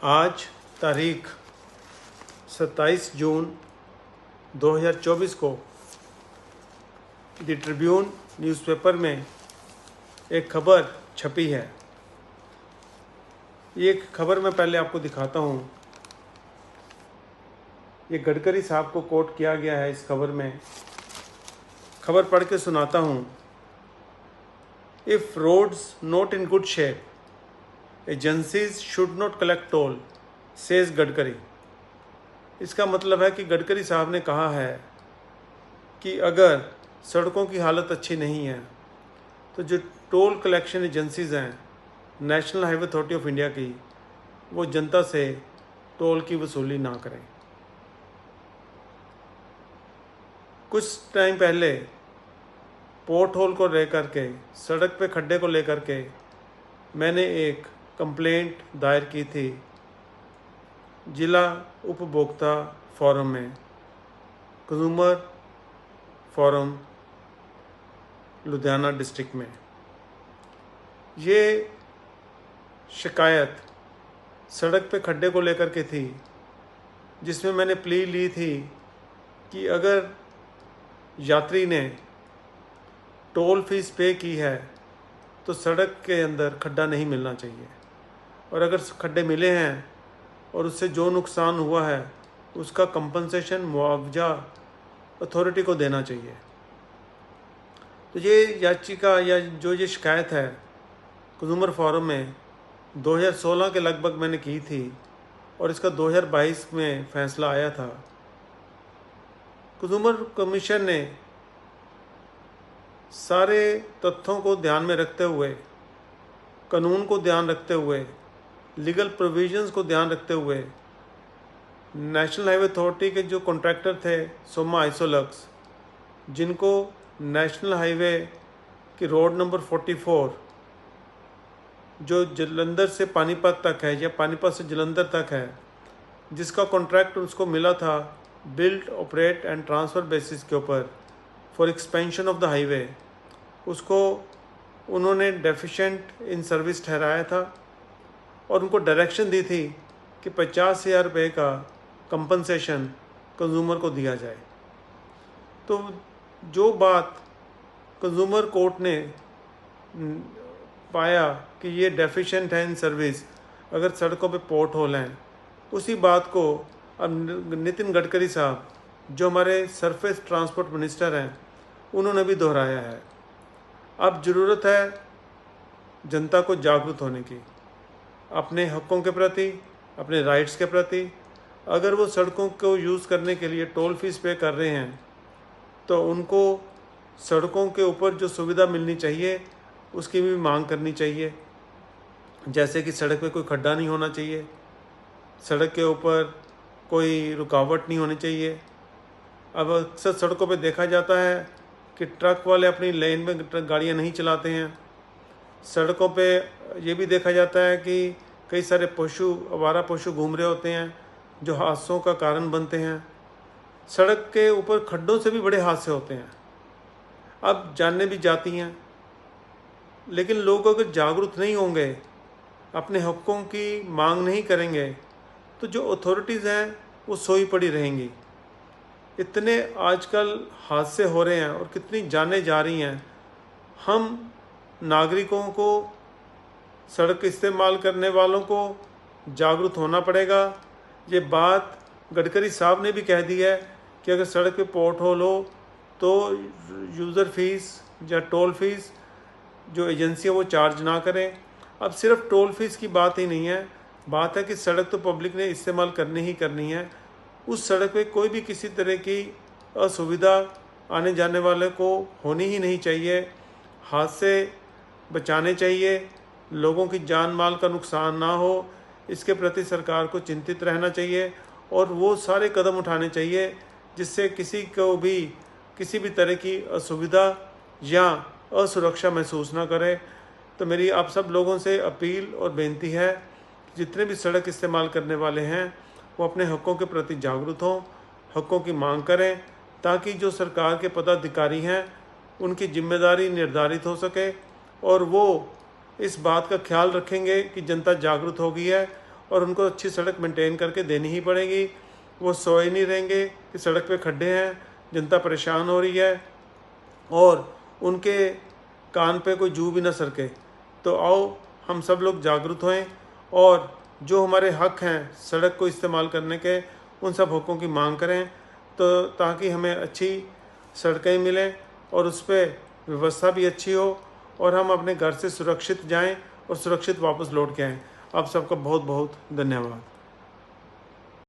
आज तारीख 27 जून 2024 को द ट्रिब्यून न्यूज़पेपर में एक खबर छपी है। ये खबर मैं पहले आपको दिखाता हूँ। ये गडकरी साहब को कोट किया गया है इस खबर में। खबर पढ़ के सुनाता हूँ। If roads not in good shape, agencies should not collect toll, says Gadkari. इसका मतलब है कि गडकरी साहब ने कहा है कि अगर सड़कों की हालत अच्छी नहीं है तो जो टोल कलेक्शन एजेंसीज़ हैं national highway authority of India की, वो जनता से टोल की वसूली ना करें। कुछ टाइम पहले पोर्ट होल को लेकर के, सड़क पे खड्डे को लेकर के मैंने एक कंप्लेंट दायर की थी जिला उपभोक्ता फोरम में, कंज्यूमर फोरम लुधियाना डिस्ट्रिक्ट में। ये शिकायत सड़क पे खड्डे को लेकर के थी, जिसमें मैंने प्ली ली थी कि अगर यात्री ने टोल फीस पे की है तो सड़क के अंदर खड्डा नहीं मिलना चाहिए, और अगर खड्डे मिले हैं और उससे जो नुकसान हुआ है उसका कंपनसेशन, मुआवजा अथॉरिटी को देना चाहिए। तो ये याचिका या जो ये शिकायत है कंज्यूमर फोरम में 2016 के लगभग मैंने की थी, और इसका 2022 में फैसला आया था। कंज्यूमर कमीशन ने सारे तथ्यों को ध्यान में रखते हुए, कानून को ध्यान रखते हुए, लीगल प्रोविजंस को ध्यान रखते हुए, नेशनल हाईवे अथॉरिटी के जो कॉन्ट्रैक्टर थे सोमा आइसोलक्स, जिनको नेशनल हाईवे की रोड नंबर 44 जो जलंधर से पानीपत तक है या पानीपत से जलंधर तक है, जिसका कॉन्ट्रैक्ट उसको मिला था build, operate and transfer basis के ऊपर for expansion of the highway, उसको उन्होंने डेफिशिएंट इन सर्विस ठहराया था और उनको डायरेक्शन दी थी कि 50,000 रुपये का कंपनसेशन कंज्यूमर को दिया जाए। तो जो बात कंज्यूमर कोर्ट ने पाया कि ये डेफिशिएंट है इन सर्विस, अगर सड़कों पे पोर्ट होल हैं, उसी बात को अब नितिन गडकरी साहब जो हमारे सरफेस ट्रांसपोर्ट मिनिस्टर हैं, उन्होंने भी दोहराया है। अब ज़रूरत है जनता को जागरूक होने की, अपने हकों के प्रति, अपने राइट्स के प्रति। अगर वो सड़कों को यूज़ करने के लिए टोल फीस पे कर रहे हैं तो उनको सड़कों के ऊपर जो सुविधा मिलनी चाहिए उसकी भी मांग करनी चाहिए। जैसे कि सड़क पे कोई खड्डा नहीं होना चाहिए, सड़क के ऊपर कोई रुकावट नहीं होनी चाहिए। अब अक्सर सड़कों पे देखा जाता है कि ट्रक वाले अपनी लेन में गाड़ियाँ नहीं चलाते हैं। सड़कों पे ये भी देखा जाता है कि कई सारे पशु, आवारा पशु घूम रहे होते हैं जो हादसों का कारण बनते हैं। सड़क के ऊपर खड्डों से भी बड़े हादसे होते हैं। अब जानें भी जाती हैं, लेकिन लोग अगर जागरूक नहीं होंगे, अपने हकों की मांग नहीं करेंगे, तो जो अथॉरिटीज़ हैं वो सोई पड़ी रहेंगी। इतने आजकल हादसे हो रहे हैं और कितनी जानें जा रही हैं। हम नागरिकों को, सड़क इस्तेमाल करने वालों को जागरूक होना पड़ेगा। ये बात गडकरी साहब ने भी कह दी है कि अगर सड़क पे पोर्ट होल हो तो यूज़र फीस या टोल फीस जो एजेंसी है वो चार्ज ना करें। अब सिर्फ टोल फीस की बात ही नहीं है, बात है कि सड़क तो पब्लिक ने इस्तेमाल करनी ही करनी है। उस सड़क पे कोई भी किसी तरह की असुविधा आने जाने वाले को होनी ही नहीं चाहिए। हादसे बचाने चाहिए, लोगों की जान माल का नुकसान ना हो, इसके प्रति सरकार को चिंतित रहना चाहिए और वो सारे कदम उठाने चाहिए जिससे किसी को भी किसी भी तरह की असुविधा या असुरक्षा महसूस ना करे। तो मेरी आप सब लोगों से अपील और बेनती है, जितने भी सड़क इस्तेमाल करने वाले हैं वो अपने हकों के प्रति जागरूक हों, हकों की मांग करें, ताकि जो सरकार के पदाधिकारी हैं उनकी जिम्मेदारी निर्धारित हो सके और वो इस बात का ख्याल रखेंगे कि जनता जागरूक हो गई है और उनको अच्छी सड़क मेंटेन करके देनी ही पड़ेगी। वो सोए नहीं रहेंगे कि सड़क पे खड्डे हैं, जनता परेशान हो रही है और उनके कान पे कोई जू भी ना सरके। तो आओ हम सब लोग जागरूक हों और जो हमारे हक हैं सड़क को इस्तेमाल करने के, उन सब हकों की मांग करें, तो ताकि हमें अच्छी सड़कें मिलें और उस पर व्यवस्था भी अच्छी हो और हम अपने घर से सुरक्षित जाएं और सुरक्षित वापस लौट के आएँ। आप सबका बहुत बहुत धन्यवाद।